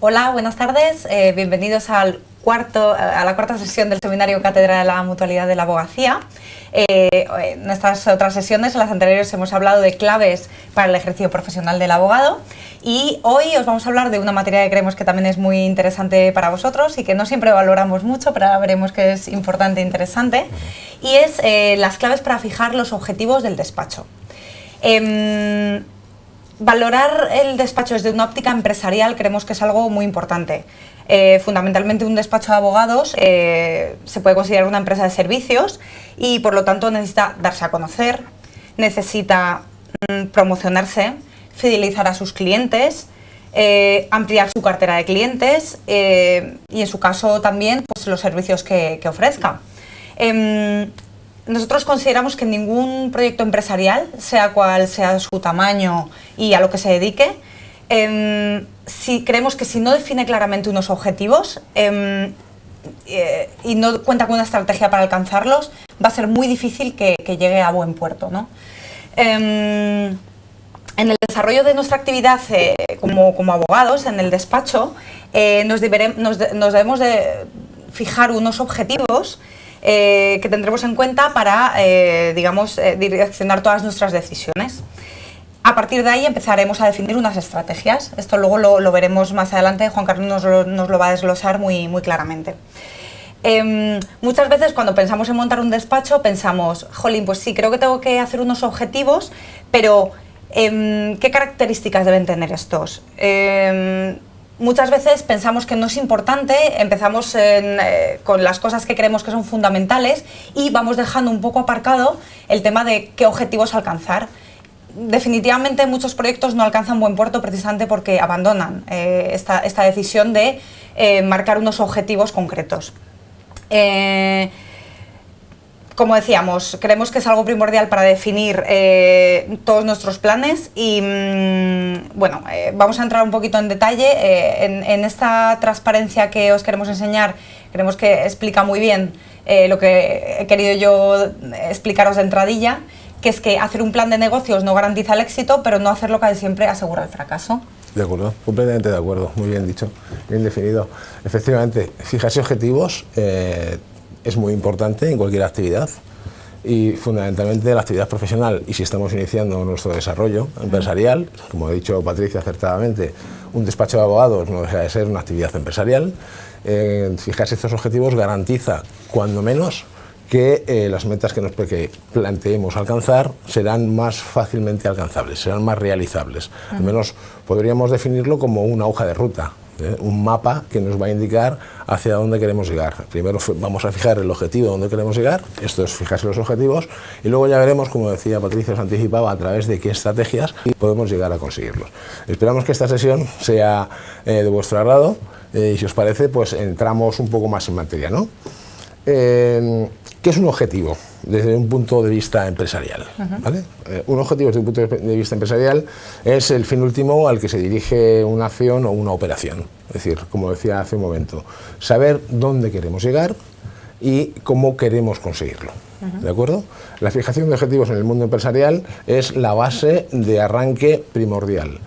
Hola, buenas tardes. Bienvenidos a la cuarta sesión del seminario Cátedra de la Mutualidad de la Abogacía. En estas otras sesiones, en las anteriores, hemos hablado de claves para el ejercicio profesional del abogado y hoy os vamos a hablar de una materia que creemos que también es muy interesante para vosotros y que no siempre valoramos mucho, pero ahora veremos que es importante e interesante, y es las claves para fijar los objetivos del despacho. Valorar el despacho desde una óptica empresarial creemos que es algo muy importante. Fundamentalmente un despacho de abogados se puede considerar una empresa de servicios y por lo tanto necesita darse a conocer, necesita promocionarse, fidelizar a sus clientes, ampliar su cartera de clientes y en su caso también pues, los servicios que ofrezca. Nosotros consideramos que ningún proyecto empresarial, sea cual sea su tamaño y a lo que se dedique, creemos que si no define claramente unos objetivos y no cuenta con una estrategia para alcanzarlos, va a ser muy difícil que llegue a buen puerto, ¿no? En el desarrollo de nuestra actividad como abogados, en el despacho, nos debemos de fijar unos objetivos que tendremos en cuenta para, direccionar todas nuestras decisiones. A partir de ahí empezaremos a definir unas estrategias. Esto luego lo veremos más adelante, Juan Carlos nos lo va a desglosar muy claramente. Muchas veces cuando pensamos en montar un despacho pensamos, jolín, pues sí, creo que tengo que hacer unos objetivos, pero ¿qué características deben tener estos? Muchas veces pensamos que no es importante, empezamos con las cosas que creemos que son fundamentales y vamos dejando un poco aparcado el tema de qué objetivos alcanzar. Definitivamente muchos proyectos no alcanzan buen puerto precisamente porque abandonan esta decisión de marcar unos objetivos concretos. Como decíamos, creemos que es algo primordial para definir todos nuestros planes y vamos a entrar un poquito en detalle. En esta transparencia que os queremos enseñar, creemos que explica muy bien lo que he querido yo explicaros de entradilla, que es que hacer un plan de negocios no garantiza el éxito, pero no hacerlo casi siempre asegura el fracaso. De acuerdo, completamente de acuerdo, muy bien dicho, bien definido. Efectivamente, fijarse objetivos es muy importante en cualquier actividad y fundamentalmente la actividad profesional, y si estamos iniciando nuestro desarrollo empresarial, como ha dicho Patricia acertadamente, un despacho de abogados no deja de ser una actividad empresarial. Fijarse estos objetivos garantiza, cuando menos, que las metas que planteemos alcanzar serán más fácilmente alcanzables, serán más realizables. Al menos podríamos definirlo como una hoja de ruta, un mapa que nos va a indicar hacia dónde queremos llegar. Primero vamos a fijar el objetivo donde queremos llegar, esto es fijarse los objetivos, y luego ya veremos, como decía Patricia, os anticipaba, a través de qué estrategias podemos llegar a conseguirlos. Esperamos que esta sesión sea de vuestro agrado y si os parece, pues entramos un poco más en materia, ¿no? ¿Qué es un objetivo desde un punto de vista empresarial? ¿Vale? Un objetivo desde un punto de vista empresarial es el fin último al que se dirige una acción o una operación. Es decir, como decía hace un momento, saber dónde queremos llegar y cómo queremos conseguirlo. ¿De acuerdo? La fijación de objetivos en el mundo empresarial es la base de arranque primordial.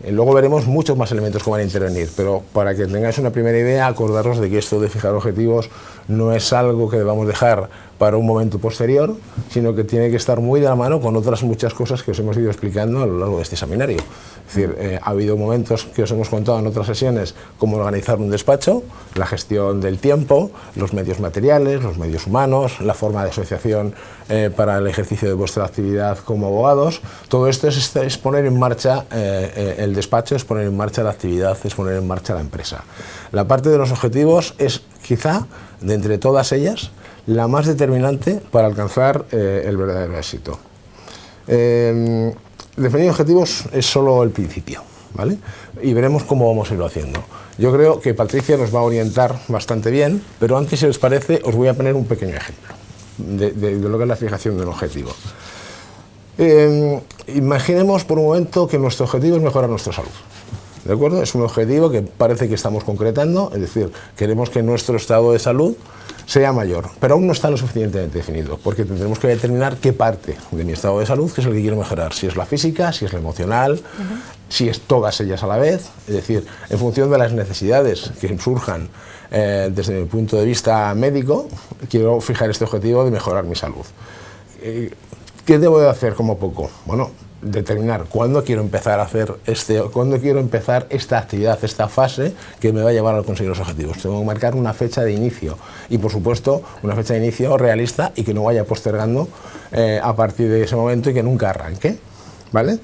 Luego veremos muchos más elementos que van a intervenir, pero para que tengáis una primera idea, acordaros de que esto de fijar objetivos no es algo que debamos dejar para un momento posterior, sino que tiene que estar muy de la mano con otras muchas cosas que os hemos ido explicando a lo largo de este seminario. Es decir, ha habido momentos que os hemos contado en otras sesiones cómo organizar un despacho, la gestión del tiempo, los medios materiales, los medios humanos, la forma de asociación para el ejercicio de vuestra actividad como abogados. Todo esto es poner en marcha el despacho, es poner en marcha la actividad, es poner en marcha la empresa. La parte de los objetivos es quizá, de entre todas ellas, la más determinante para alcanzar el verdadero éxito. Definir objetivos es solo el principio, ¿vale? Y veremos cómo vamos a irlo haciendo. Yo creo que Patricia nos va a orientar bastante bien, pero antes, si os parece, os voy a poner un pequeño ejemplo de lo que es la fijación de un objetivo. Imaginemos por un momento que nuestro objetivo es mejorar nuestra salud. ¿de acuerdo? Es un objetivo que parece que estamos concretando, es decir, queremos que nuestro estado de salud sea mayor, pero aún no está lo suficientemente definido, porque tendremos que determinar qué parte de mi estado de salud que es el que quiero mejorar, si es la física, si es la emocional, si es todas ellas a la vez, es decir, en función de las necesidades que surjan desde mi punto de vista médico, quiero fijar este objetivo de mejorar mi salud. ¿Qué debo de hacer como poco? Bueno, determinar cuándo quiero empezar a hacer cuándo quiero empezar esta actividad, esta fase que me va a llevar a conseguir los objetivos. Tengo que marcar una fecha de inicio y, por supuesto, una fecha de inicio realista y que no vaya postergando a partir de ese momento y que nunca arranque, ¿vale?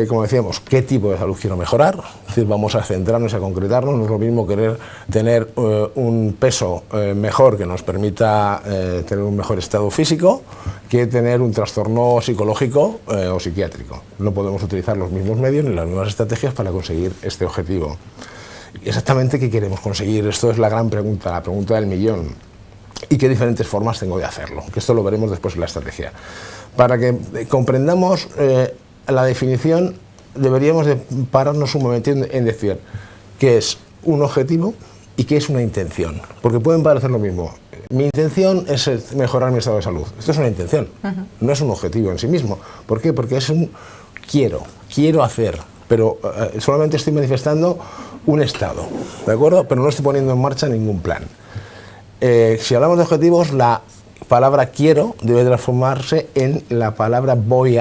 Como decíamos, ¿qué tipo de salud quiero mejorar? Es decir, vamos a centrarnos y a concretarnos. No es lo mismo querer tener un peso mejor que nos permita tener un mejor estado físico que tener un trastorno psicológico o psiquiátrico. No podemos utilizar los mismos medios ni las mismas estrategias para conseguir este objetivo. Exactamente qué queremos conseguir, esto es la gran pregunta, la pregunta del millón. ¿Y qué diferentes formas tengo de hacerlo? Que esto lo veremos después en la estrategia. Para que comprendamos la definición, deberíamos de pararnos un momento en decir qué es un objetivo y qué es una intención, porque pueden parecer lo mismo. Mi intención es mejorar mi estado de salud. Esto es una intención, no es un objetivo en sí mismo. ¿Por qué? Porque es un quiero hacer, pero solamente estoy manifestando un estado, ¿de acuerdo? Pero no estoy poniendo en marcha ningún plan. Si hablamos de objetivos, la palabra quiero debe transformarse en la palabra voy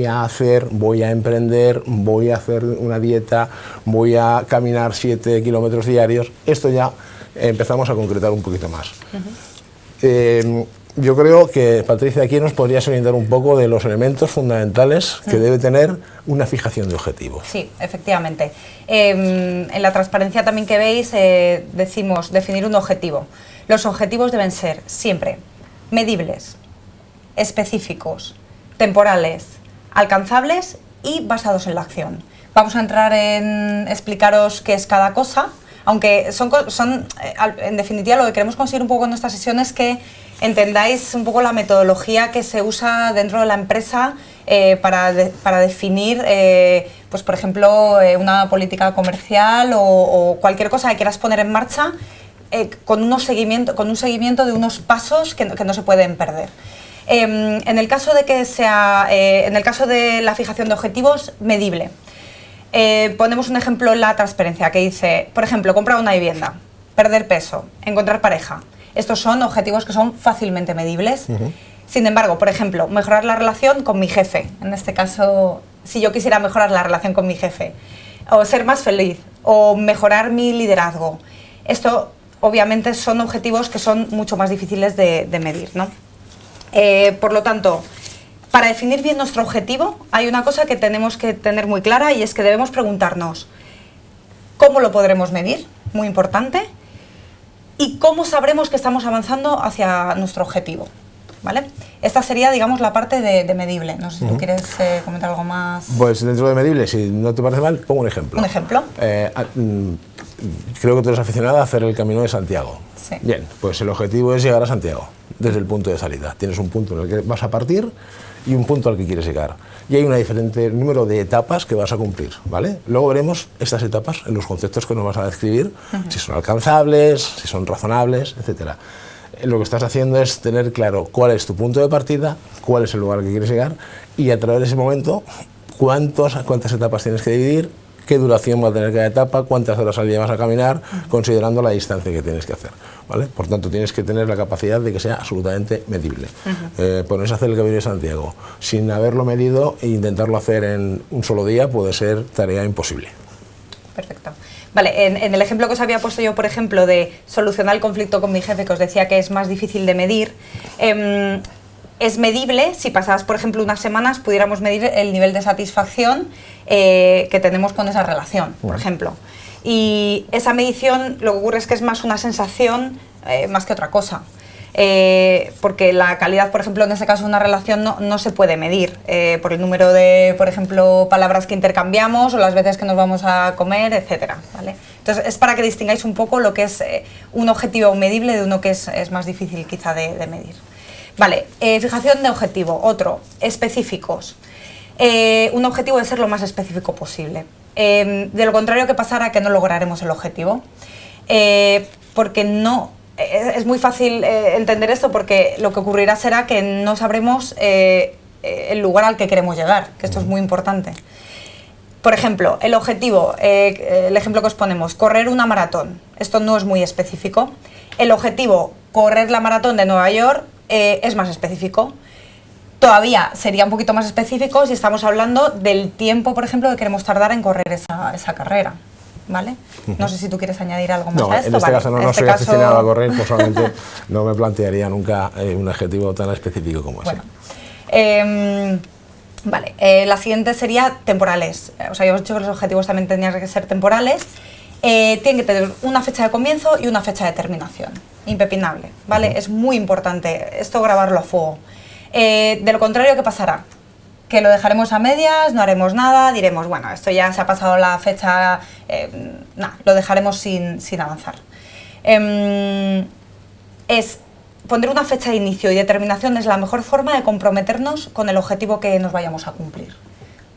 a hacer, voy a emprender, voy a hacer una dieta, voy a caminar 7 kilómetros diarios. Esto ya empezamos a concretar un poquito más. Yo creo que Patricia aquí nos podría orientar un poco de los elementos fundamentales que debe tener una fijación de objetivos. Sí, efectivamente. En la transparencia también que veis decimos definir un objetivo. Los objetivos deben ser siempre medibles, específicos, temporales, alcanzables y basados en la acción. Vamos a entrar en explicaros qué es cada cosa, aunque en definitiva lo que queremos conseguir un poco en nuestra sesión es que entendáis un poco la metodología que se usa dentro de la empresa para definir, pues por ejemplo, una política comercial o cualquier cosa que quieras poner en marcha con un seguimiento de unos pasos que no se pueden perder. En el caso de la fijación de objetivos, medible. Ponemos un ejemplo en la transparencia que dice, por ejemplo, comprar una vivienda, perder peso, encontrar pareja. Estos son objetivos que son fácilmente medibles. Sin embargo, por ejemplo, mejorar la relación con mi jefe. En este caso, si yo quisiera mejorar la relación con mi jefe, o ser más feliz, o mejorar mi liderazgo. Esto, obviamente, son objetivos que son mucho más difíciles de medir, ¿no? Por lo tanto, para definir bien nuestro objetivo, hay una cosa que tenemos que tener muy clara y es que debemos preguntarnos cómo lo podremos medir, muy importante, y cómo sabremos que estamos avanzando hacia nuestro objetivo, ¿vale? Esta sería, digamos, la parte de medible. No sé si tú quieres comentar algo más. Pues dentro de medible, si no te parece mal, pongo un ejemplo. ¿Un ejemplo? Creo que tú eres aficionada a hacer el Camino de Santiago. Sí. Bien, pues el objetivo es llegar a Santiago desde el punto de salida. Tienes un punto en el que vas a partir y un punto al que quieres llegar. Y hay un diferente número de etapas que vas a cumplir, ¿vale? Luego veremos estas etapas en los conceptos que nos vas a describir, si son alcanzables, si son razonables, etcétera. Lo que estás haciendo es tener claro cuál es tu punto de partida, cuál es el lugar al que quieres llegar y a través de ese momento cuántas etapas tienes que dividir, qué duración va a tener cada etapa, cuántas horas al día vas a caminar, considerando la distancia que tienes que hacer, ¿vale? Por tanto, tienes que tener la capacidad de que sea absolutamente medible. Ponerse a hacer el Camino de Santiago sin haberlo medido e intentarlo hacer en un solo día puede ser tarea imposible. Perfecto. Vale, en el ejemplo que os había puesto yo, por ejemplo, de solucionar el conflicto con mi jefe, que os decía que es más difícil de medir, es medible si pasadas, por ejemplo, unas semanas pudiéramos medir el nivel de satisfacción que tenemos con esa relación, por ejemplo. Y esa medición lo que ocurre es que es más una sensación más que otra cosa. Porque la calidad, por ejemplo, en este caso de una relación no se puede medir por el número de, por ejemplo, palabras que intercambiamos o las veces que nos vamos a comer, etcétera, ¿vale? Entonces, es para que distingáis un poco lo que es un objetivo medible de uno que es más difícil quizá de medir. Vale, fijación de objetivo. Otro, específicos. Un objetivo debe ser lo más específico posible. De lo contrario, ¿qué pasará? Que no lograremos el objetivo. Porque no... Es muy fácil entender esto, porque lo que ocurrirá será que no sabremos el lugar al que queremos llegar, que esto es muy importante. Por ejemplo, el objetivo, el ejemplo que os ponemos, correr una maratón. Esto no es muy específico. El objetivo, correr la maratón de Nueva York, es más específico. Todavía sería un poquito más específico si estamos hablando del tiempo, por ejemplo, que queremos tardar en correr esa carrera. ¿Vale? No sé si tú quieres añadir algo más a esto. En este caso no soy aficionado a correr, pues solamente no me plantearía nunca un objetivo tan específico como ese. Bueno, vale, la siguiente sería temporales. O sea, yo os he dicho que los objetivos también tendrían que ser temporales. Tienen que tener una fecha de comienzo y una fecha de terminación, impepinable, ¿vale? Es muy importante esto, grabarlo a fuego. De lo contrario, ¿qué pasará? Que lo dejaremos a medias, no haremos nada, diremos, bueno, esto ya se ha pasado la fecha, nada, lo dejaremos sin avanzar. Poner una fecha de inicio y de terminación es la mejor forma de comprometernos con el objetivo que nos vayamos a cumplir.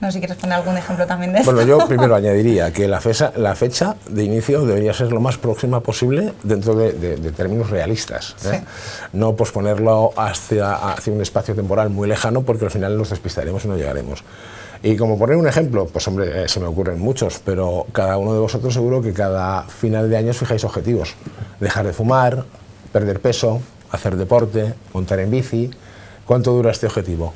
No sé si quieres poner algún ejemplo también de esto. Bueno, yo primero añadiría que la fecha de inicio debería ser lo más próxima posible dentro de términos realistas. Sí. No posponerlo hacia un espacio temporal muy lejano, porque al final nos despistaremos y no llegaremos. Y como poner un ejemplo, pues hombre, se me ocurren muchos, pero cada uno de vosotros seguro que cada final de año os fijáis objetivos. Dejar de fumar, perder peso, hacer deporte, montar en bici. ¿Cuánto dura este objetivo?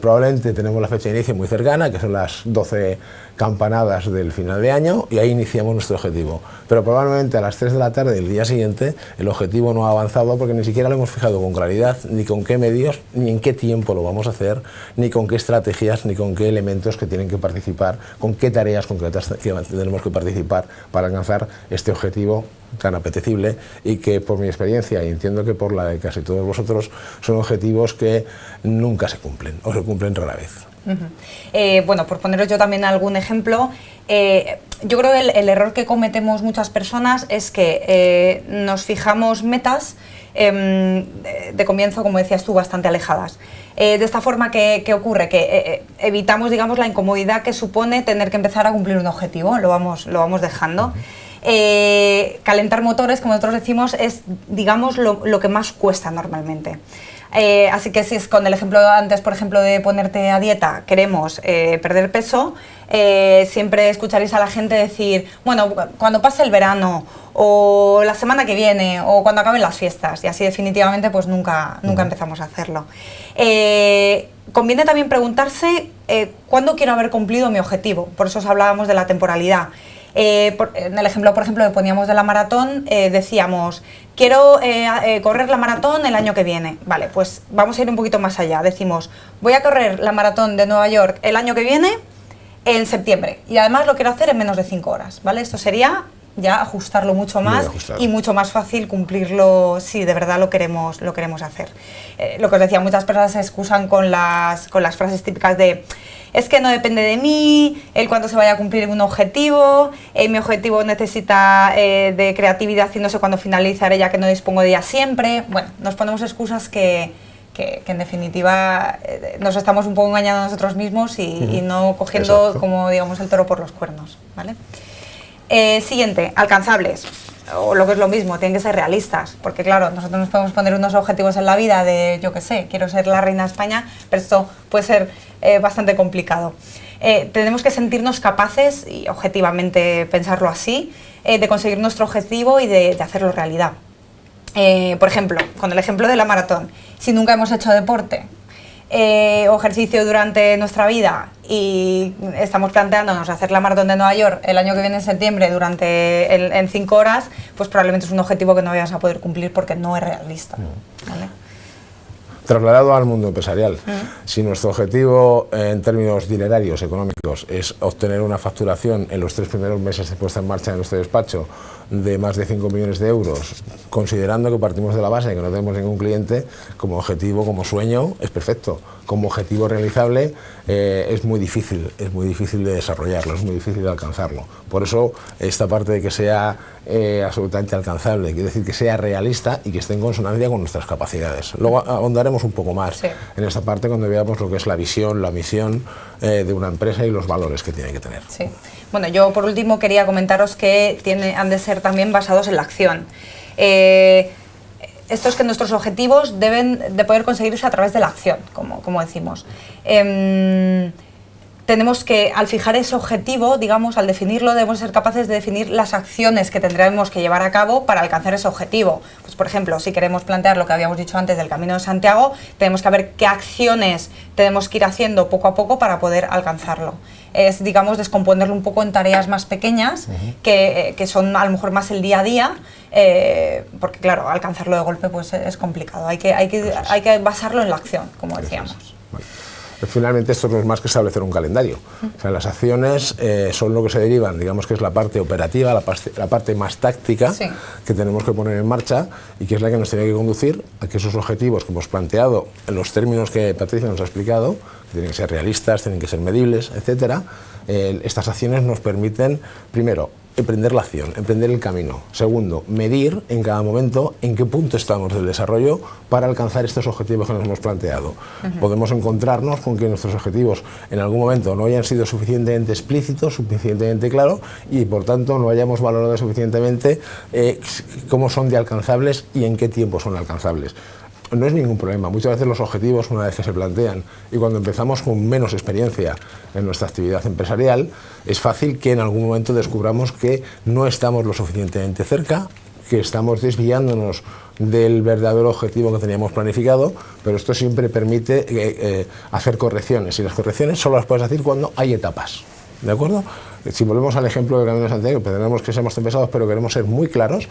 Probablemente tenemos la fecha de inicio muy cercana, que son las 12 campanadas del final de año, y ahí iniciamos nuestro objetivo. Pero probablemente a las 3 de la tarde del día siguiente el objetivo no ha avanzado, porque ni siquiera lo hemos fijado con claridad, ni con qué medios, ni en qué tiempo lo vamos a hacer, ni con qué estrategias, ni con qué elementos que tienen que participar, con qué tareas concretas que tenemos que participar para alcanzar este objetivo tan apetecible, y que por mi experiencia, y entiendo que por la de casi todos vosotros, son objetivos que nunca se cumplen, o se cumplen rara vez. Bueno, por poneros yo también algún ejemplo, yo creo que el error que cometemos muchas personas es que nos fijamos metas de comienzo, como decías tú, bastante alejadas. De esta forma, ¿qué ocurre? Que evitamos, digamos, la incomodidad que supone tener que empezar a cumplir un objetivo, lo vamos dejando. Calentar motores, como nosotros decimos, es, digamos, lo que más cuesta normalmente. Así que si es con el ejemplo antes, por ejemplo, de ponerte a dieta, queremos perder peso, siempre escucharéis a la gente decir, bueno, cuando pase el verano, o la semana que viene, o cuando acaben las fiestas, y así definitivamente pues nunca empezamos a hacerlo. Conviene también preguntarse cuándo quiero haber cumplido mi objetivo, por eso os hablábamos de la temporalidad. En el ejemplo, por ejemplo, que poníamos de la maratón, decíamos, quiero correr la maratón el año que viene. Vale, pues vamos a ir un poquito más allá. Decimos, voy a correr la maratón de Nueva York el año que viene, en septiembre. Y además lo quiero hacer en menos de 5 horas, ¿vale? Esto sería ya ajustarlo mucho más y mucho más fácil cumplirlo si de verdad lo queremos hacer. Lo que os decía, muchas personas se excusan con las frases típicas de es que no depende de mí, el cuándo se vaya a cumplir un objetivo, mi objetivo necesita de creatividad y no sé cuándo finalizaré ya que no dispongo de ella siempre. Bueno, nos ponemos excusas que en definitiva nos estamos un poco engañando a nosotros mismos y no cogiendo, exacto, como digamos, el toro por los cuernos, ¿vale? Siguiente, alcanzables, o lo que es lo mismo, tienen que ser realistas, porque claro, nosotros nos podemos poner unos objetivos en la vida de, yo qué sé, quiero ser la reina de España, pero esto puede ser bastante complicado. Tenemos que sentirnos capaces, y objetivamente pensarlo así, de conseguir nuestro objetivo y de hacerlo realidad. Por ejemplo, con el ejemplo de la maratón, si nunca hemos hecho deporte o ejercicio durante nuestra vida y estamos planteándonos hacer la maratón de Nueva York el año que viene en septiembre en 5 horas, pues probablemente es un objetivo que no vayas a poder cumplir porque no es realista, ¿vale? Trasladado al mundo empresarial, si nuestro objetivo en términos dinerarios, económicos, es obtener una facturación en los 3 primeros meses de puesta en marcha de nuestro despacho de más de 5 millones de euros, considerando que partimos de la base de que no tenemos ningún cliente, como objetivo, como sueño, es perfecto. Como objetivo realizable es muy difícil de desarrollarlo, es muy difícil de alcanzarlo. Por eso esta parte de que sea absolutamente alcanzable, quiere decir que sea realista y que esté en consonancia con nuestras capacidades. Luego ahondaremos un poco más en esta parte cuando veamos lo que es la visión, la misión de una empresa y los valores que tiene que tener. Sí. Bueno, yo por último quería comentaros que han de ser también basados en la acción. Esto es que nuestros objetivos deben de poder conseguirse a través de la acción, como decimos. Tenemos que, al fijar ese objetivo, digamos, al definirlo, debemos ser capaces de definir las acciones que tendremos que llevar a cabo para alcanzar ese objetivo. Pues, por ejemplo, si queremos plantear lo que habíamos dicho antes del Camino de Santiago, tenemos que ver qué acciones tenemos que ir haciendo poco a poco para poder alcanzarlo. Es, digamos, descomponerlo un poco en tareas más pequeñas, que son a lo mejor más el día a día, porque claro, alcanzarlo de golpe pues es complicado. Hay que basarlo en la acción, como decíamos. Vale. Finalmente esto no es más que establecer un calendario. O sea, las acciones son lo que se derivan, digamos que es la parte operativa, la parte más táctica que tenemos que poner en marcha y que es la que nos tiene que conducir a que esos objetivos que hemos planteado en los términos que Patricia nos ha explicado, que tienen que ser realistas, tienen que ser medibles, etcétera, estas acciones nos permiten, primero, emprender la acción, emprender el camino. Segundo, medir en cada momento en qué punto estamos del desarrollo para alcanzar estos objetivos que nos hemos planteado. Podemos encontrarnos con que nuestros objetivos en algún momento no hayan sido suficientemente explícitos, suficientemente claros y por tanto no hayamos valorado suficientemente cómo son de alcanzables y en qué tiempo son alcanzables. No es ningún problema. Muchas veces los objetivos, una vez que se plantean y cuando empezamos con menos experiencia en nuestra actividad empresarial, es fácil que en algún momento descubramos que no estamos lo suficientemente cerca, que estamos desviándonos del verdadero objetivo que teníamos planificado, pero esto siempre permite hacer correcciones y las correcciones solo las puedes hacer cuando hay etapas. ¿De acuerdo? Si volvemos al ejemplo del Camino de Santiago, tenemos que ser más pesados, pero queremos ser muy claros.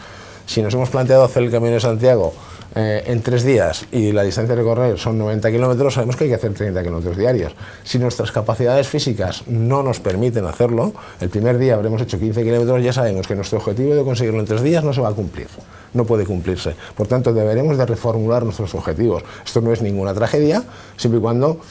Si nos hemos planteado hacer el Camino de Santiago en 3 días y la distancia de recorrer son 90 kilómetros, sabemos que hay que hacer 30 kilómetros diarios. Si nuestras capacidades físicas no nos permiten hacerlo, el primer día habremos hecho 15 kilómetros, ya sabemos que nuestro objetivo de conseguirlo en 3 días no se va a cumplir, no puede cumplirse. Por tanto, deberemos de reformular nuestros objetivos. Esto no es ninguna tragedia, siempre y cuando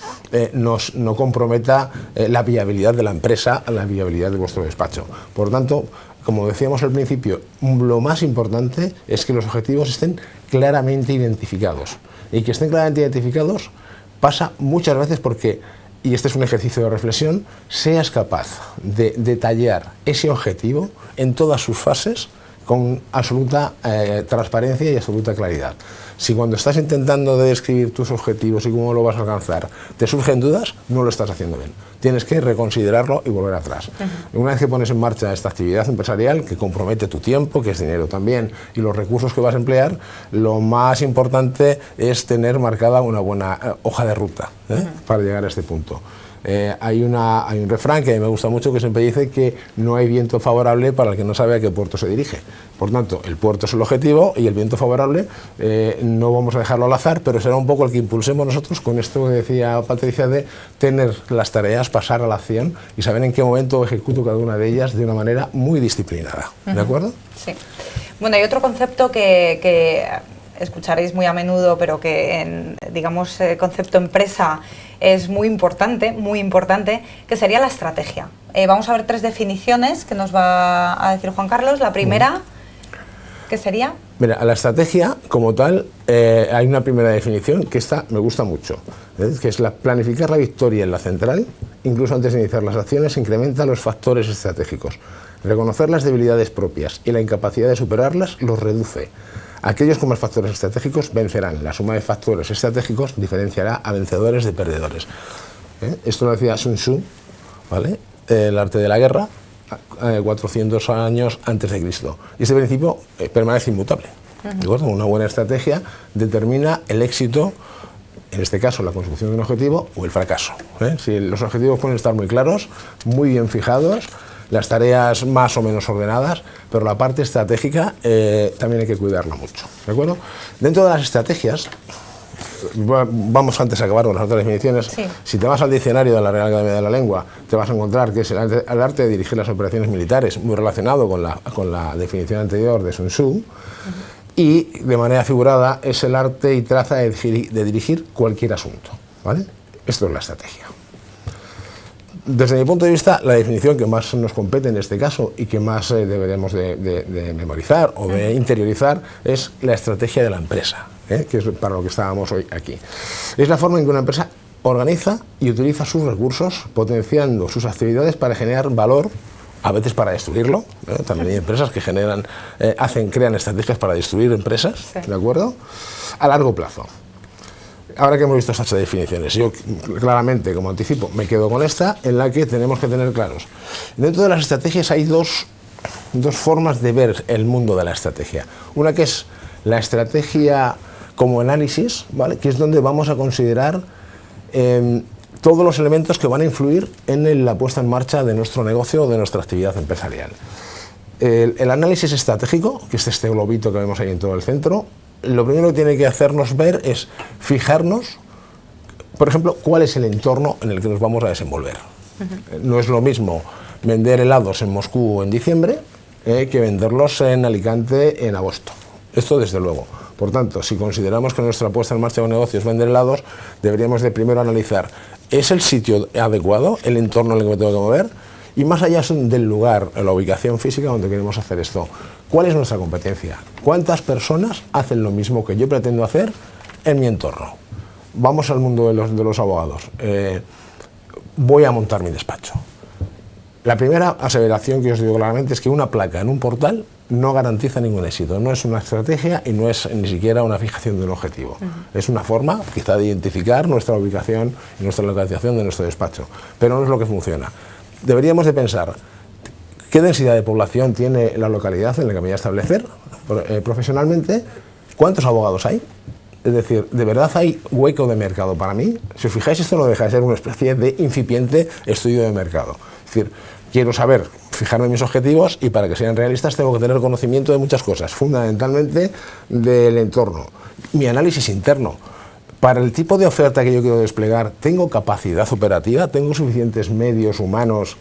no comprometa la viabilidad de la empresa, la viabilidad de vuestro despacho. Por tanto, como decíamos al principio, lo más importante es que los objetivos estén claramente identificados. Y que estén claramente identificados pasa muchas veces porque, y este es un ejercicio de reflexión, seas capaz de detallar ese objetivo en todas sus fases con absoluta transparencia y absoluta claridad. Si cuando estás intentando describir tus objetivos y cómo lo vas a alcanzar te surgen dudas, no lo estás haciendo bien. Tienes que reconsiderarlo y volver atrás. Una vez que pones en marcha esta actividad empresarial, que compromete tu tiempo, que es dinero también, y los recursos que vas a emplear, lo más importante es tener marcada una buena hoja de ruta para llegar a este punto. Hay un refrán que a mí me gusta mucho que siempre dice que no hay viento favorable para el que no sabe a qué puerto se dirige. Por tanto, el puerto es el objetivo y el viento favorable no vamos a dejarlo al azar, pero será un poco el que impulsemos nosotros con esto que decía Patricia de tener las tareas, pasar a la acción y saber en qué momento ejecuto cada una de ellas de una manera muy disciplinada. ¿De acuerdo? Sí. Bueno, hay otro concepto que escucharéis muy a menudo, pero que en, digamos, concepto empresa es muy importante, que sería la estrategia. Vamos a ver 3 definiciones que nos va a decir Juan Carlos. La primera, ¿qué sería? Mira, a la estrategia como tal hay una primera definición que esta me gusta mucho, que es planificar la victoria en la central, incluso antes de iniciar las acciones, incrementa los factores estratégicos. Reconocer las debilidades propias y la incapacidad de superarlas los reduce. Aquellos con más factores estratégicos vencerán. La suma de factores estratégicos diferenciará a vencedores de perdedores. Esto lo decía Sun Tzu, ¿vale? El arte de la guerra, 400 años antes de Cristo. Y este principio permanece inmutable. ¿De acuerdo? Una buena estrategia determina el éxito, en este caso la consecución de un objetivo, o el fracaso. Si los objetivos pueden estar muy claros, muy bien fijados, las tareas más o menos ordenadas, pero la parte estratégica también hay que cuidarla mucho, ¿de acuerdo? Dentro de las estrategias vamos antes a acabar con las otras definiciones. Sí. Si te vas al diccionario de la Real Academia de la Lengua, te vas a encontrar que es el arte de dirigir las operaciones militares, muy relacionado con la definición anterior de Sun Tzu, y de manera figurada es el arte y traza de dirigir cualquier asunto, ¿vale? Esto es la estrategia. Desde mi punto de vista, la definición que más nos compete en este caso y que más deberemos de memorizar o de interiorizar es la estrategia de la empresa, que es para lo que estábamos hoy aquí. Es la forma en que una empresa organiza y utiliza sus recursos, potenciando sus actividades para generar valor, a veces para destruirlo. También hay empresas que crean estrategias para destruir empresas, sí. ¿De acuerdo? A largo plazo. Ahora que hemos visto estas definiciones, yo claramente, como anticipo, me quedo con esta, en la que tenemos que tener claros. Dentro de las estrategias hay dos formas de ver el mundo de la estrategia. Una que es la estrategia como análisis, ¿vale? Que es donde vamos a considerar todos los elementos que van a influir en la puesta en marcha de nuestro negocio o de nuestra actividad empresarial. El análisis estratégico, que es este globito que vemos ahí en todo el centro, lo primero que tiene que hacernos ver es fijarnos, por ejemplo, cuál es el entorno en el que nos vamos a desenvolver. No es lo mismo vender helados en Moscú en diciembre que venderlos en Alicante en agosto. Esto desde luego. Por tanto, si consideramos que nuestra puesta en marcha de un negocio es vender helados, deberíamos de primero analizar, ¿es el sitio adecuado, el entorno en el que me tengo que mover? Y más allá del lugar, la ubicación física donde queremos hacer esto, ¿cuál es nuestra competencia? ¿Cuántas personas hacen lo mismo que yo pretendo hacer en mi entorno? Vamos al mundo de los abogados. Voy a montar mi despacho. La primera aseveración que os digo claramente es que una placa en un portal no garantiza ningún éxito. No es una estrategia y no es ni siquiera una fijación de un objetivo. Es una forma, quizá, de identificar nuestra ubicación y nuestra localización de nuestro despacho, pero no es lo que funciona. Deberíamos de pensar qué densidad de población tiene la localidad en la que me voy a establecer profesionalmente, cuántos abogados hay, es decir, ¿de verdad hay hueco de mercado para mí? Si os fijáis, esto no deja de ser una especie de incipiente estudio de mercado. Es decir, quiero saber, fijarme en mis objetivos y para que sean realistas tengo que tener conocimiento de muchas cosas, fundamentalmente del entorno, mi análisis interno. Para el tipo de oferta que yo quiero desplegar, ¿tengo capacidad operativa? ¿Tengo suficientes medios humanos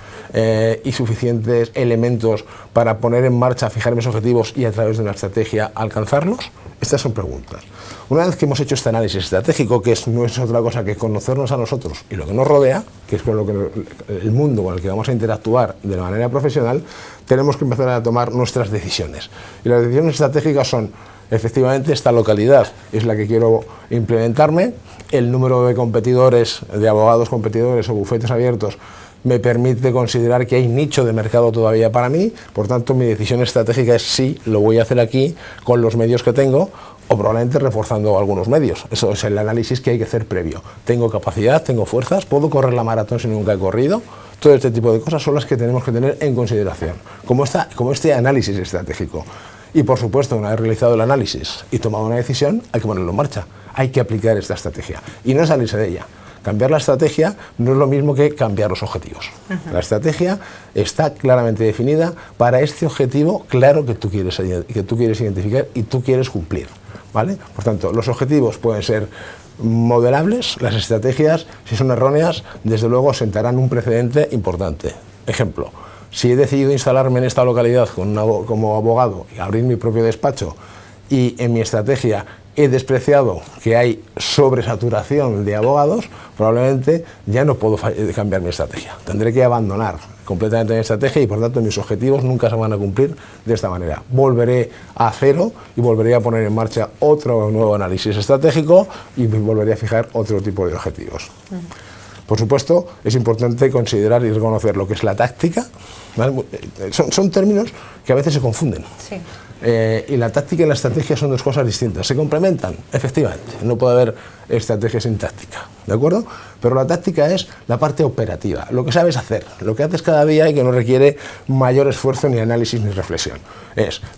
y suficientes elementos para poner en marcha, fijar mis objetivos y a través de una estrategia alcanzarlos? Estas son preguntas. Una vez que hemos hecho este análisis estratégico, que no es otra cosa que conocernos a nosotros y lo que nos rodea, que es con el mundo con el que vamos a interactuar de manera profesional, tenemos que empezar a tomar nuestras decisiones. Y las decisiones estratégicas son: efectivamente, esta localidad es la que quiero implementarme, el número de competidores, de abogados competidores o bufetes abiertos me permite considerar que hay nicho de mercado todavía para mí, por tanto mi decisión estratégica es sí, lo voy a hacer aquí con los medios que tengo o probablemente reforzando algunos medios. Eso es el análisis que hay que hacer previo. ¿Tengo capacidad? ¿Tengo fuerzas? ¿Puedo correr la maratón si nunca he corrido? Todo este tipo de cosas son las que tenemos que tener en consideración, como este análisis estratégico. Y por supuesto, una vez realizado el análisis y tomado una decisión, hay que ponerlo en marcha, hay que aplicar esta estrategia y no salirse de ella. Cambiar la estrategia no es lo mismo que cambiar los objetivos. La estrategia está claramente definida para este objetivo claro que tú quieres identificar y tú quieres cumplir, ¿vale? Por tanto, los objetivos pueden ser modelables, las estrategias, si son erróneas, desde luego sentarán un precedente importante. Ejemplo: si he decidido instalarme en esta localidad como abogado y abrir mi propio despacho y en mi estrategia he despreciado que hay sobresaturación de abogados, probablemente ya no puedo cambiar mi estrategia. Tendré que abandonar completamente mi estrategia y por tanto mis objetivos nunca se van a cumplir de esta manera. Volveré a cero y volveré a poner en marcha otro nuevo análisis estratégico y volveré a fijar otro tipo de objetivos. Por supuesto, es importante considerar y reconocer lo que es la táctica, ¿vale? Son términos que a veces se confunden. Sí. Y la táctica y la estrategia son dos cosas distintas. ¿Se complementan? Efectivamente. No puede haber estrategia sin táctica, ¿de acuerdo? Pero la táctica es la parte operativa, lo que sabes hacer, lo que haces cada día y que no requiere mayor esfuerzo, ni análisis, ni reflexión.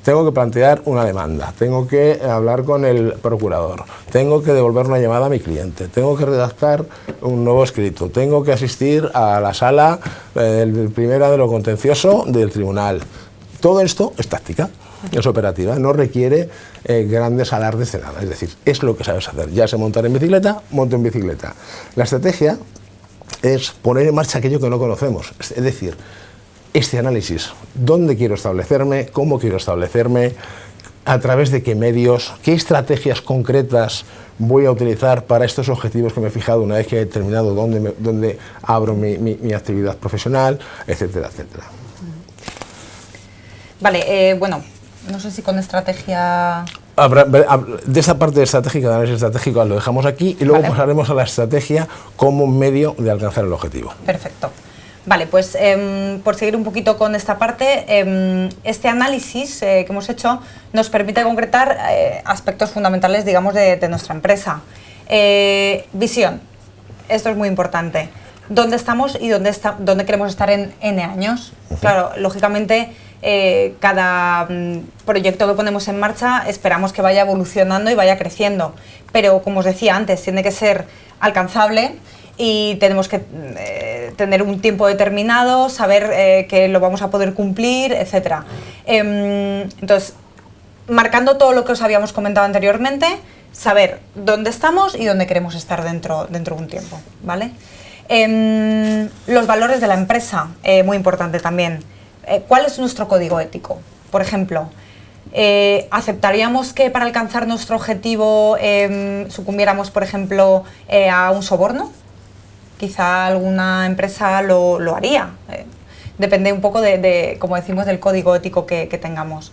Tengo que plantear una demanda, tengo que hablar con el procurador, tengo que devolver una llamada a mi cliente, tengo que redactar un nuevo escrito, tengo que asistir a la sala primera de lo contencioso del tribunal. Todo esto es táctica. es operativa, no requiere grandes alardes de nada, es decir, es lo que sabes hacer. Ya sé montar en bicicleta, monto en bicicleta. La estrategia es poner en marcha aquello que no conocemos, es decir, este análisis, dónde quiero establecerme, cómo quiero establecerme, a través de qué medios, qué estrategias concretas voy a utilizar para estos objetivos que me he fijado una vez que he determinado dónde abro mi actividad profesional, etcétera, etcétera. Vale, bueno, no sé si con estrategia... De esta parte estratégica, de análisis estratégico, lo dejamos aquí y luego pasaremos a la estrategia como medio de alcanzar el objetivo. Perfecto. Vale, pues por seguir un poquito con esta parte, este análisis que hemos hecho nos permite concretar aspectos fundamentales, digamos, de nuestra empresa. Visión, esto es muy importante. ¿Dónde estamos y dónde queremos estar en N años? Claro, lógicamente, cada proyecto que ponemos en marcha esperamos que vaya evolucionando y vaya creciendo, pero como os decía antes, tiene que ser alcanzable y tenemos que tener un tiempo determinado, saber que lo vamos a poder cumplir, etc. Entonces, marcando todo lo que os habíamos comentado anteriormente, saber dónde estamos y dónde queremos estar dentro de un tiempo, ¿vale? Los valores de la empresa, muy importante también. ¿Cuál es nuestro código ético? Por ejemplo, ¿aceptaríamos que para alcanzar nuestro objetivo sucumbiéramos, por ejemplo, a un soborno? Quizá alguna empresa lo haría. Depende un poco como decimos, del código ético que tengamos.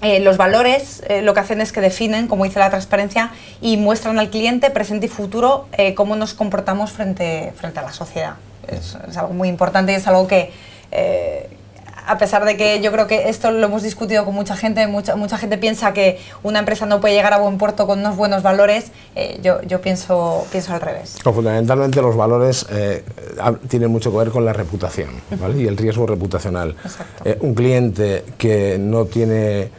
Los valores lo que hacen es que definen, como dice la transparencia, y muestran al cliente, presente y futuro, cómo nos comportamos frente a la sociedad. Es algo muy importante y es algo que, a pesar de que yo creo que esto lo hemos discutido con mucha gente piensa que una empresa no puede llegar a buen puerto con unos buenos valores, yo pienso al revés. Fundamentalmente los valores tienen mucho que ver con la reputación, ¿vale? Y el riesgo reputacional. Un cliente que no tiene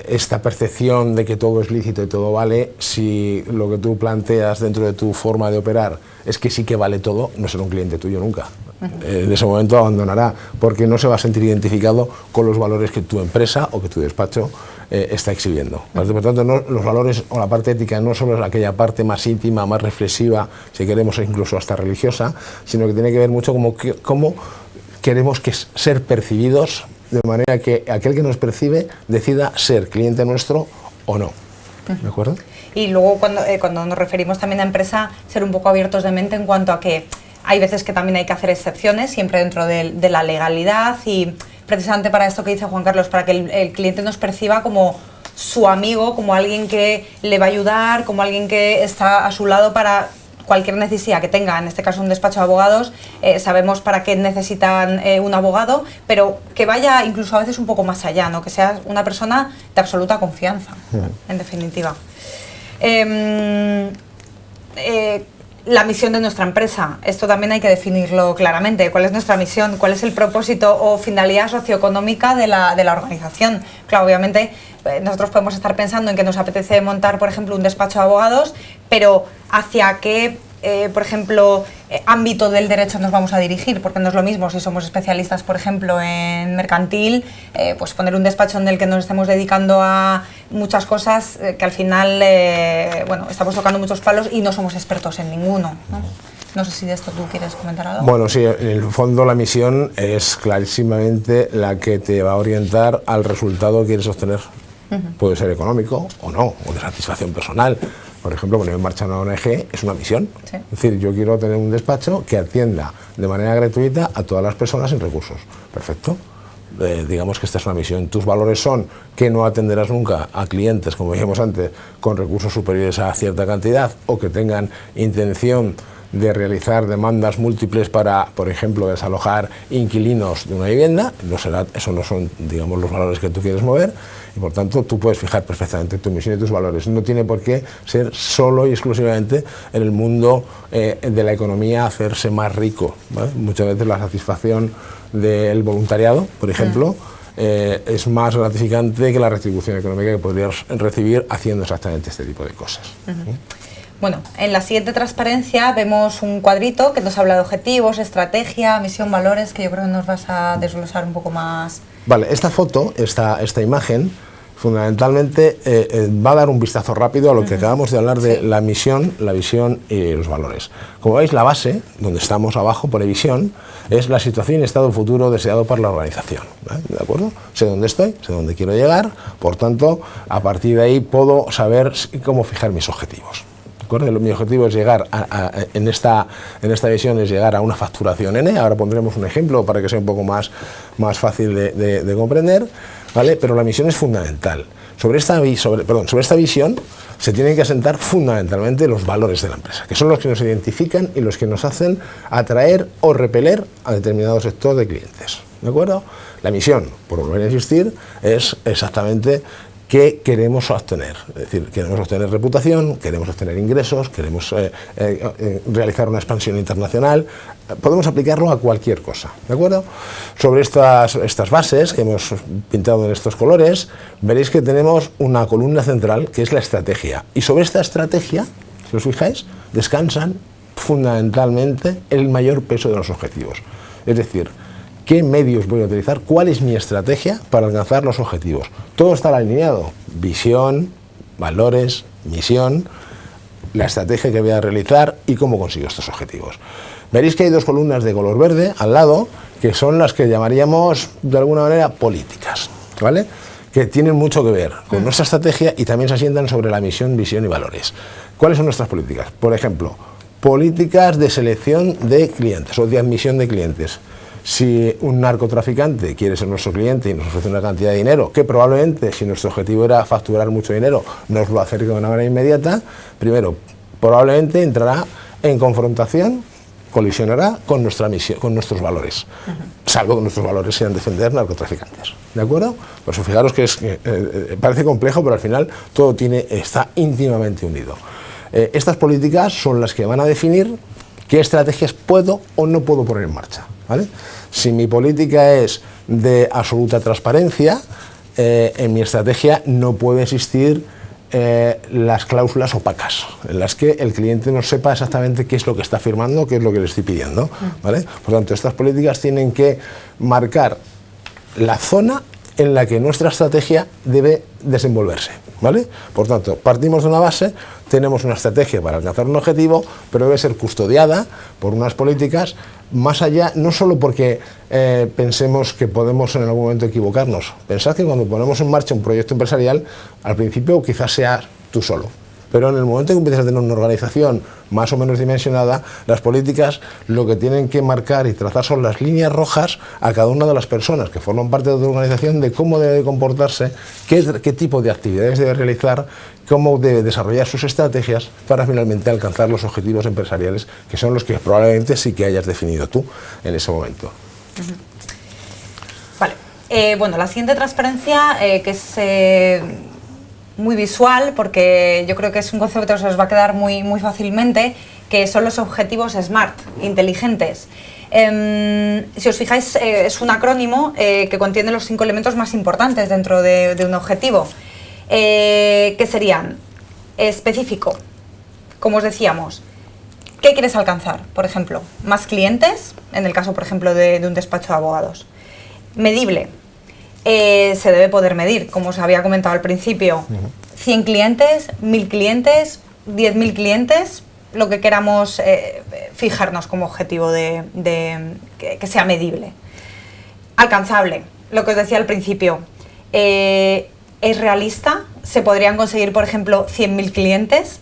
esta percepción de que todo es lícito y todo vale, si lo que tú planteas dentro de tu forma de operar es que sí que vale todo, no será un cliente tuyo nunca. En ese momento abandonará, porque no se va a sentir identificado con los valores que tu empresa o que tu despacho está exhibiendo. Por tanto, los valores o la parte ética no solo es aquella parte más íntima, más reflexiva, si queremos incluso hasta religiosa, sino que tiene que ver mucho cómo queremos ser percibidos, de manera que aquel que nos percibe decida ser cliente nuestro o no. ¿De acuerdo? Y luego cuando nos referimos también a empresa, ser un poco abiertos de mente en cuanto a que hay veces que también hay que hacer excepciones, siempre dentro de la legalidad, y precisamente para esto que dice Juan Carlos, para que el cliente nos perciba como su amigo, como alguien que le va a ayudar, como alguien que está a su lado para cualquier necesidad que tenga. En este caso, un despacho de abogados, sabemos para qué necesitan un abogado, pero que vaya incluso a veces un poco más allá, ¿no? Que sea una persona de absoluta confianza, en definitiva. La misión de nuestra empresa, esto también hay que definirlo claramente. ¿Cuál es nuestra misión? ¿Cuál es el propósito o finalidad socioeconómica de la organización? Claro, obviamente nosotros podemos estar pensando en que nos apetece montar, por ejemplo, un despacho de abogados, pero ¿hacia qué, por ejemplo, ámbito del derecho nos vamos a dirigir? Porque no es lo mismo si somos especialistas, por ejemplo, en mercantil, pues poner un despacho en el que nos estemos dedicando a muchas cosas que al final, bueno, estamos tocando muchos palos y no somos expertos en ninguno, ¿no? No sé si de esto tú quieres comentar algo. Bueno, sí, en el fondo la misión es clarísimamente la que te va a orientar al resultado que quieres obtener. Puede ser económico o no, o de satisfacción personal. Por ejemplo, poner en marcha una ONG es una misión. Sí. Es decir, yo quiero tener un despacho que atienda de manera gratuita a todas las personas sin recursos. Perfecto. Digamos que esta es una misión. Tus valores son que no atenderás nunca a clientes, como dijimos antes, con recursos superiores a cierta cantidad o que tengan intención de realizar demandas múltiples para, por ejemplo, desalojar inquilinos de una vivienda. Eso no son, digamos, los valores que tú quieres mover, y por tanto tú puedes fijar perfectamente tu misión y tus valores. No tiene por qué ser solo y exclusivamente en el mundo de la economía hacerse más rico, ¿vale? Muchas veces la satisfacción del voluntariado, por ejemplo, es más gratificante que la retribución económica que podrías recibir haciendo exactamente este tipo de cosas. Bueno, en la siguiente transparencia vemos un cuadrito que nos habla de objetivos, estrategia, misión, valores, que yo creo que nos vas a desglosar un poco más Vale, esta foto, esta imagen, fundamentalmente va a dar un vistazo rápido a lo que acabamos de hablar de la misión, la visión y los valores. Como veis, la base, donde estamos abajo, pone visión, es la situación y estado futuro deseado para la organización. ¿De acuerdo? Sé dónde estoy, sé dónde quiero llegar, por tanto, a partir de ahí puedo saber cómo fijar mis objetivos. ¿De acuerdo? Mi objetivo es llegar en esta visión es llegar a una facturación N. Ahora pondremos un ejemplo para que sea un poco más fácil de comprender, ¿vale? Pero la misión es fundamental. Sobre esta visión se tienen que asentar fundamentalmente los valores de la empresa, que son los que nos identifican y los que nos hacen atraer o repeler a determinado sector de clientes. ¿De acuerdo? La misión, por volver a insistir, es exactamente qué queremos obtener. Es decir, queremos obtener reputación, queremos obtener ingresos, queremos realizar una expansión internacional. Podemos aplicarlo a cualquier cosa, ¿de acuerdo? Sobre estas bases que hemos pintado en estos colores, veréis que tenemos una columna central que es la estrategia. Y sobre esta estrategia, si os fijáis, descansan fundamentalmente el mayor peso de los objetivos. Es decir, ¿qué medios voy a utilizar? ¿Cuál es mi estrategia para alcanzar los objetivos? Todo está alineado. Visión, valores, misión, la estrategia que voy a realizar y cómo consigo estos objetivos. Veréis que hay dos columnas de color verde al lado, que son las que llamaríamos de alguna manera políticas, ¿vale? Que tienen mucho que ver con nuestra estrategia y también se asientan sobre la misión, visión y valores. ¿Cuáles son nuestras políticas? Por ejemplo, políticas de selección de clientes o de admisión de clientes. Si un narcotraficante quiere ser nuestro cliente y nos ofrece una cantidad de dinero, que probablemente, si nuestro objetivo era facturar mucho dinero, nos lo acerque de una manera inmediata, primero, probablemente entrará en confrontación, colisionará con nuestra misión, con nuestros valores, salvo que nuestros valores sean defender narcotraficantes. ¿De acuerdo? Por eso fijaros que parece complejo, pero al final todo está íntimamente unido. Estas políticas son las que van a definir qué estrategias puedo o no puedo poner en marcha, ¿vale? Si mi política es de absoluta transparencia, en mi estrategia no puede existir las cláusulas opacas, en las que el cliente no sepa exactamente qué es lo que está firmando, qué es lo que le estoy pidiendo, ¿vale? Por tanto, estas políticas tienen que marcar la zona en la que nuestra estrategia debe desenvolverse, ¿vale? Por tanto, partimos de una base, tenemos una estrategia para alcanzar un objetivo, pero debe ser custodiada por unas políticas más allá, no solo porque pensemos que podemos en algún momento equivocarnos. Pensad que cuando ponemos en marcha un proyecto empresarial, al principio quizás seas tú solo. Pero en el momento en que empiezas a tener una organización más o menos dimensionada, las políticas lo que tienen que marcar y trazar son las líneas rojas a cada una de las personas que forman parte de tu organización de cómo debe comportarse, qué tipo de actividades debe realizar, cómo debe desarrollar sus estrategias para finalmente alcanzar los objetivos empresariales, que son los que probablemente sí que hayas definido tú en ese momento. Vale. Bueno, la siguiente transparencia, que es muy visual, porque yo creo que es un concepto que se os va a quedar muy fácilmente, que son los objetivos SMART, inteligentes. Si os fijáis, es un acrónimo que contiene los 5 elementos más importantes dentro de un objetivo, que serían específico, como os decíamos, ¿qué quieres alcanzar? Por ejemplo, más clientes, en el caso, por ejemplo, de un despacho de abogados. Medible. Se debe poder medir, como os había comentado al principio. 100 clientes, 1000 clientes, 10.000 clientes, lo que queramos fijarnos como objetivo que sea medible. Alcanzable, lo que os decía al principio. ¿Es realista? ¿Se podrían conseguir, por ejemplo, 100.000 clientes?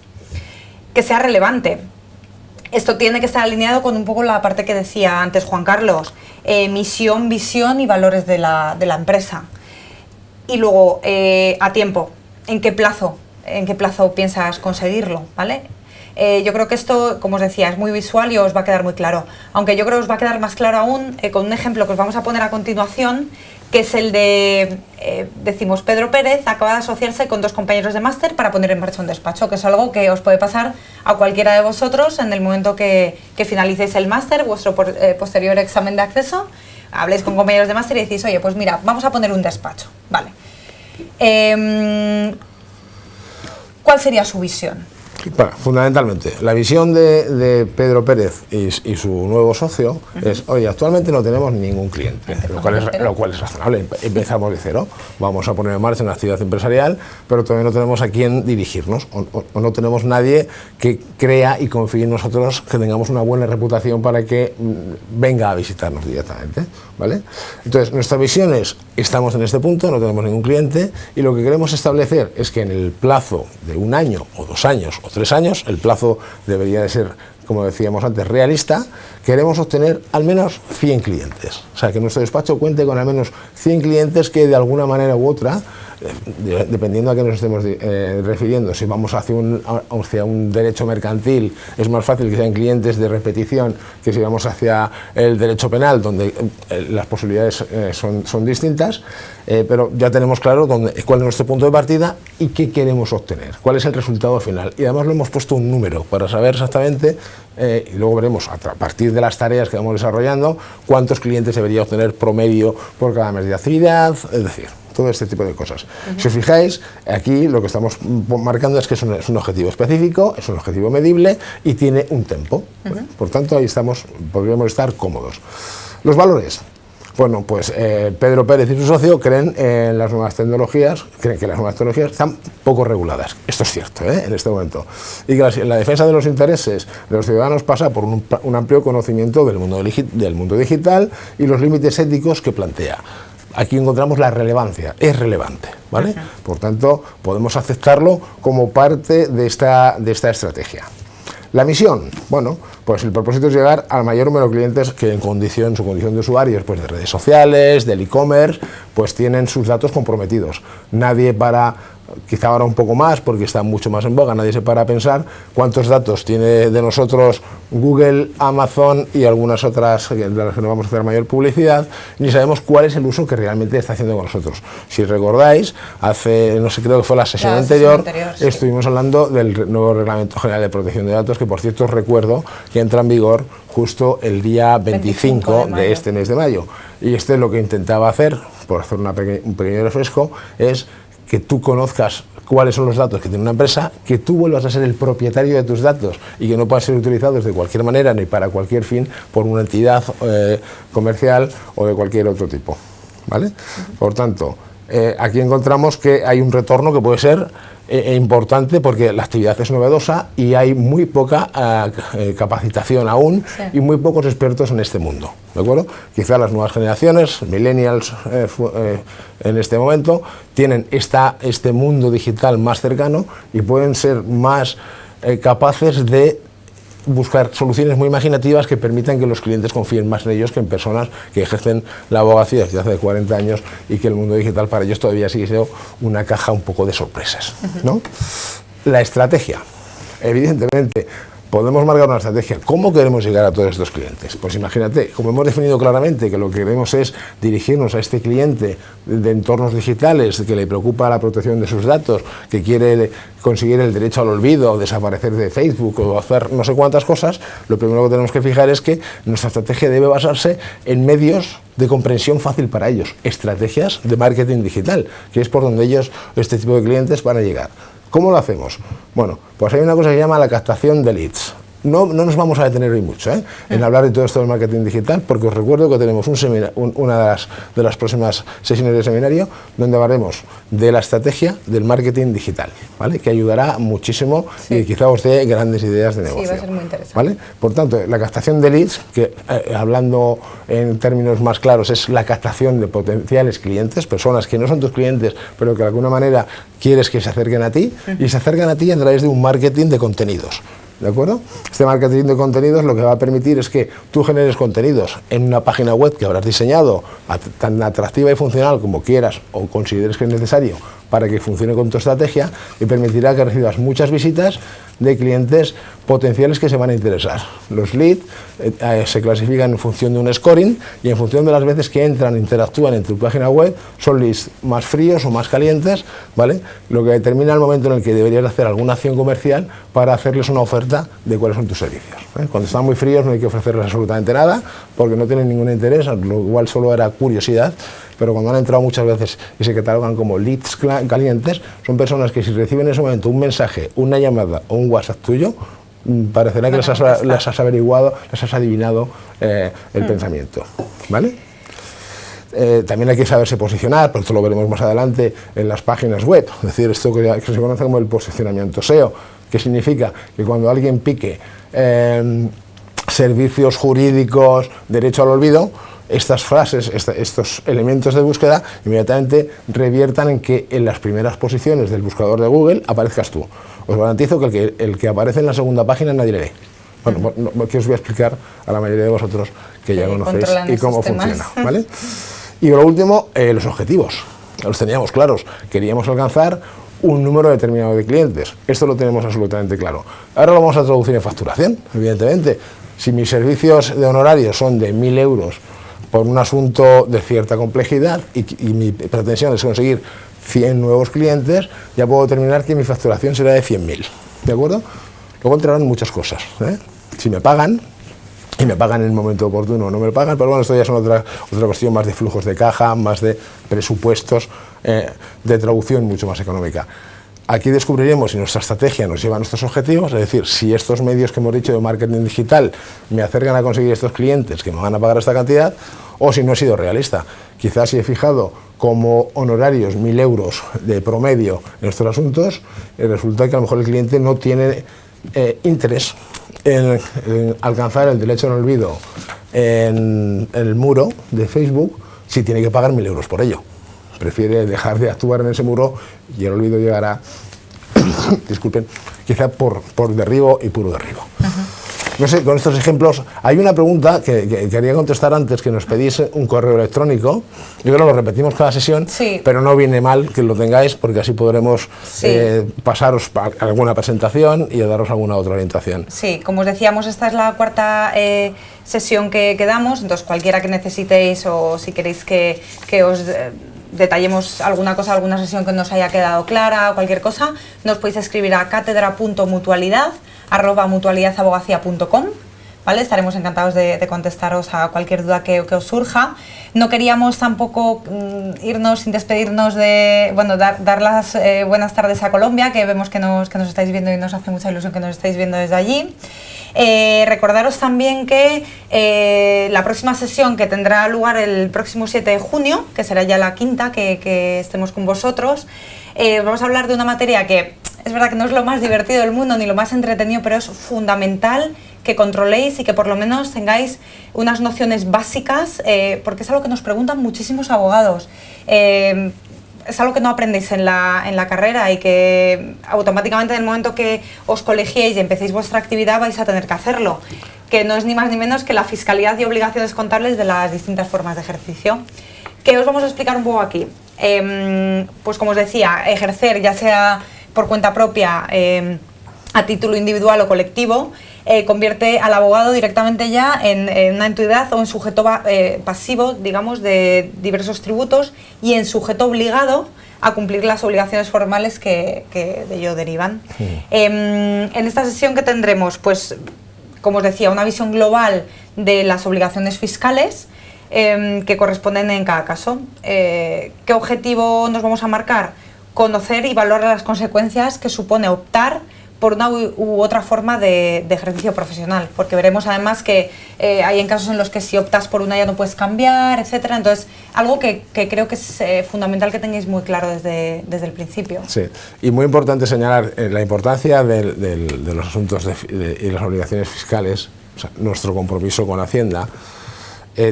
Que sea relevante. Esto tiene que estar alineado con un poco la parte que decía antes Juan Carlos. Misión, visión y valores de la empresa. Y luego, a tiempo, ¿en qué plazo piensas conseguirlo? ¿Vale? Yo creo que esto, como os decía, es muy visual y os va a quedar muy claro. Aunque yo creo que os va a quedar más claro aún con un ejemplo que os vamos a poner a continuación, que es el de, decimos, Pedro Pérez acaba de asociarse con 2 compañeros de máster para poner en marcha un despacho, que es algo que os puede pasar a cualquiera de vosotros en el momento que finalicéis el máster, vuestro posterior examen de acceso, habléis con compañeros de máster y decís, oye, pues mira, vamos a poner un despacho, ¿vale? ¿Cuál sería su visión? Fundamentalmente, la visión de Pedro Pérez y su nuevo socio es, oye, actualmente no tenemos ningún cliente, lo cual es razonable, empezamos de cero, vamos a poner en marcha una actividad empresarial, pero todavía no tenemos a quién dirigirnos, o no tenemos nadie que crea y confíe en nosotros, que tengamos una buena reputación para que venga a visitarnos directamente, ¿vale? Entonces, nuestra visión es, estamos en este punto, no tenemos ningún cliente, y lo que queremos establecer es que en el plazo de 1 año, o 2 años, o 3 años, el plazo debería de ser, como decíamos antes, realista. Queremos obtener al menos 100 clientes, o sea, que nuestro despacho cuente con al menos 100 clientes que de alguna manera u otra, dependiendo a qué nos estemos refiriendo, si vamos hacia un derecho mercantil, es más fácil que sean clientes de repetición que si vamos hacia el derecho penal, donde las posibilidades son distintas, pero ya tenemos claro cuál es nuestro punto de partida y qué queremos obtener, cuál es el resultado final. Y además lo hemos puesto un número para saber exactamente, y luego veremos a partir de las tareas que vamos desarrollando, cuántos clientes debería obtener promedio por cada mes de actividad, es decir, todo este tipo de cosas. Si os fijáis, aquí lo que estamos marcando es que es un objetivo específico, es un objetivo medible y tiene un tempo. Por tanto, ahí podríamos estar cómodos. Los valores. Bueno, pues Pedro Pérez y su socio creen en las nuevas tecnologías, creen que las nuevas tecnologías están poco reguladas. Esto es cierto, en este momento. Y que la defensa de los intereses de los ciudadanos pasa por un amplio conocimiento del mundo digital y los límites éticos que plantea. Aquí encontramos la relevancia, es relevante, ¿vale? Por tanto, podemos aceptarlo como parte de esta estrategia. La misión, bueno, pues el propósito es llegar al mayor número de clientes que en su condición de usuarios, pues de redes sociales, del e-commerce, pues tienen sus datos comprometidos. Nadie quizá ahora un poco más, porque está mucho más en boga, nadie se para a pensar cuántos datos tiene de nosotros Google, Amazon y algunas otras de las que no vamos a hacer mayor publicidad, ni sabemos cuál es el uso que realmente está haciendo con nosotros. Si recordáis, no sé, creo que fue la sesión anterior, sí, estuvimos hablando del nuevo Reglamento General de Protección de Datos, que por cierto recuerdo que entra en vigor justo el día 25 de este mes de mayo. Y lo que intentaba hacer, por hacer un pequeño refresco, es que tú conozcas cuáles son los datos que tiene una empresa, que tú vuelvas a ser el propietario de tus datos y que no puedan ser utilizados de cualquier manera ni para cualquier fin por una entidad comercial o de cualquier otro tipo, ¿vale? Por tanto, aquí encontramos que hay un retorno que puede ser importante porque la actividad es novedosa y hay muy poca capacitación aún, sí, y muy pocos expertos en este mundo, ¿de acuerdo? Quizá las nuevas generaciones, millennials en este momento, tienen este mundo digital más cercano y pueden ser más capaces de buscar soluciones muy imaginativas que permitan que los clientes confíen más en ellos que en personas que ejercen la abogacía desde hace 40 años y que el mundo digital para ellos todavía sigue siendo una caja un poco de sorpresas, ¿no? La estrategia, evidentemente, podemos marcar una estrategia. ¿Cómo queremos llegar a todos estos clientes? Pues imagínate, como hemos definido claramente que lo que queremos es dirigirnos a este cliente de entornos digitales, que le preocupa la protección de sus datos, que quiere conseguir el derecho al olvido, o desaparecer de Facebook o hacer no sé cuántas cosas, lo primero que tenemos que fijar es que nuestra estrategia debe basarse en medios de comprensión fácil para ellos, estrategias de marketing digital, que es por donde este tipo de clientes van a llegar. ¿Cómo lo hacemos? Bueno, pues hay una cosa que se llama la captación de leads. No nos vamos a detener hoy mucho en hablar de todo esto del marketing digital, porque os recuerdo que tenemos una de las próximas sesiones de seminario donde hablaremos de la estrategia del marketing digital, ¿vale? Que ayudará muchísimo, sí, y quizá os dé grandes ideas de negocio. Sí, va a ser muy interesante. ¿Vale? Por tanto, la captación de leads, que hablando en términos más claros es la captación de potenciales clientes, personas que no son tus clientes, pero que de alguna manera quieres que se acerquen a ti, y se acercan a ti a través de un marketing de contenidos. ¿De acuerdo? Este marketing de contenidos lo que va a permitir es que tú generes contenidos en una página web que habrás diseñado tan atractiva y funcional como quieras o consideres que es necesario para que funcione con tu estrategia, y permitirá que recibas muchas visitas de clientes potenciales que se van a interesar. Los leads se clasifican en función de un scoring y en función de las veces que entran e interactúan en tu página web, son leads más fríos o más calientes, ¿vale? Lo que determina el momento en el que deberías hacer alguna acción comercial para hacerles una oferta lista de cuáles son tus servicios. Cuando están muy fríos no hay que ofrecerles absolutamente nada porque no tienen ningún interés, lo igual solo era curiosidad, pero cuando han entrado muchas veces y se catalogan como leads calientes, son personas que si reciben en ese momento un mensaje, una llamada o un WhatsApp tuyo, parecerá que les has averiguado, les has adivinado el pensamiento, ¿vale? También hay que saberse posicionar, pero esto lo veremos más adelante en las páginas web, es decir, esto que se conoce como el posicionamiento SEO, que significa que cuando alguien pique servicios jurídicos, derecho al olvido, estas frases, estos elementos de búsqueda inmediatamente reviertan en que en las primeras posiciones del buscador de Google aparezcas tú. Os garantizo que el que aparece en la segunda página nadie le ve. Bueno, que os voy a explicar a la mayoría de vosotros que ya conocéis y cómo funciona, ¿vale? Y lo último, los objetivos. Los teníamos claros. Queríamos alcanzar un número determinado de clientes. Esto lo tenemos absolutamente claro. Ahora lo vamos a traducir en facturación, evidentemente. Si mis servicios de honorarios son de 1.000 euros por un asunto de cierta complejidad y mi pretensión es conseguir 100 nuevos clientes, ya puedo determinar que mi facturación será de 100.000. ¿De acuerdo? Luego entrarán muchas cosas. Si me pagan, y me pagan en el momento oportuno o no me pagan, pero bueno, esto ya es otra cuestión más de flujos de caja, más de presupuestos, de traducción mucho más económica. Aquí descubriremos si nuestra estrategia nos lleva a nuestros objetivos, es decir, si estos medios que hemos dicho de marketing digital me acercan a conseguir estos clientes que me van a pagar esta cantidad, o si no he sido realista. Quizás si he fijado como honorarios 1.000 euros de promedio en estos asuntos, resulta que a lo mejor el cliente no tiene interés en alcanzar el derecho al olvido en el muro de Facebook si tiene que pagar 1.000 euros por ello. Prefiere dejar de actuar en ese muro y el olvido llegará, disculpen, quizá por derribo y puro derribo. No sé, con estos ejemplos, hay una pregunta que quería contestar antes, que nos pedís un correo electrónico. Yo creo que lo repetimos cada sesión, sí, pero no viene mal que lo tengáis, porque así podremos pasaros alguna presentación y daros alguna otra orientación. Sí, como os decíamos, esta es la cuarta sesión que damos, entonces cualquiera que necesitéis o si queréis que os detallemos alguna cosa, alguna sesión que nos haya quedado clara o cualquier cosa, nos podéis escribir a catedra.mutualidad@mutualidadabogacía.com, ¿vale? Estaremos encantados de contestaros a cualquier duda que os surja. No queríamos tampoco irnos sin despedirnos de, bueno, dar las buenas tardes a Colombia, que vemos que nos estáis viendo y nos hace mucha ilusión que nos estáis viendo desde allí. Recordaros también que la próxima sesión, que tendrá lugar el próximo 7 de junio, que será ya la quinta que estemos con vosotros, vamos a hablar de una materia que es verdad que no es lo más divertido del mundo ni lo más entretenido, pero es fundamental que controléis y que por lo menos tengáis unas nociones básicas, porque es algo que nos preguntan muchísimos abogados. Es algo que no aprendéis en la carrera y que automáticamente en el momento que os colegiéis y empecéis vuestra actividad vais a tener que hacerlo, que no es ni más ni menos que la fiscalidad y obligaciones contables de las distintas formas de ejercicio. ¿Qué os vamos a explicar un poco aquí? Pues como os decía, ejercer ya sea por cuenta propia, a título individual o colectivo, convierte al abogado directamente ya en una entidad o en sujeto pasivo, digamos, de diversos tributos y en sujeto obligado a cumplir las obligaciones formales que de ello derivan. Sí. En esta sesión que tendremos, pues, como os decía, una visión global de las obligaciones fiscales que corresponden en cada caso. ¿Qué objetivo nos vamos a marcar? Conocer y valorar las consecuencias que supone optar por una u otra forma de ejercicio profesional, porque veremos además que hay en casos en los que si optas por una ya no puedes cambiar, etcétera. Entonces, algo que creo que es fundamental que tengáis muy claro desde el principio. Sí, y muy importante señalar la importancia de los asuntos y las obligaciones fiscales, o sea, nuestro compromiso con Hacienda.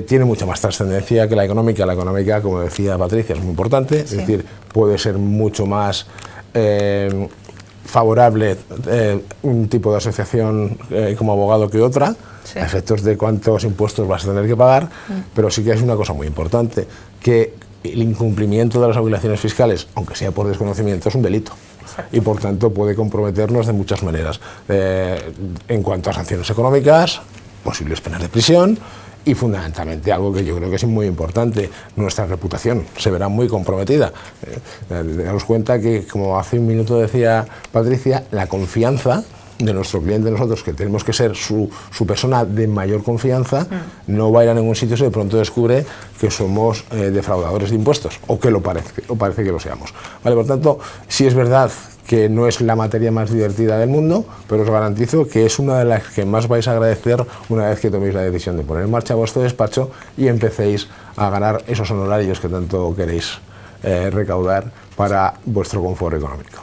Tiene mucha más trascendencia que la económica. La económica, como decía Patricia, es muy importante, sí, es decir, puede ser mucho más favorable un tipo de asociación como abogado que otra, sí, a efectos de cuántos impuestos vas a tener que pagar, pero sí que es una cosa muy importante, que el incumplimiento de las obligaciones fiscales, aunque sea por desconocimiento, es un delito. Exacto. Y por tanto puede comprometernos de muchas maneras, en cuanto a sanciones económicas, posibles penas de prisión, y fundamentalmente algo que yo creo que es muy importante, nuestra reputación se verá muy comprometida. Daros cuenta que, como hace un minuto decía Patricia, la confianza de nuestro cliente, nosotros, que tenemos que ser su persona de mayor confianza, no va a ir a ningún sitio si de pronto descubre que somos defraudadores de impuestos, o que lo parece que lo seamos. Vale, por tanto, sí es verdad que no es la materia más divertida del mundo, pero os garantizo que es una de las que más vais a agradecer una vez que toméis la decisión de poner en marcha vuestro despacho y empecéis a ganar esos honorarios que tanto queréis recaudar para vuestro confort económico.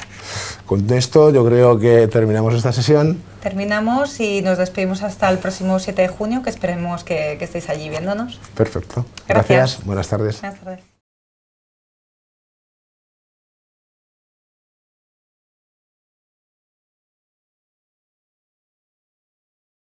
Con esto yo creo que terminamos esta sesión. Terminamos y nos despedimos hasta el próximo 7 de junio, que esperemos que estéis allí viéndonos. Perfecto. Gracias. Gracias. Buenas tardes. Buenas tardes.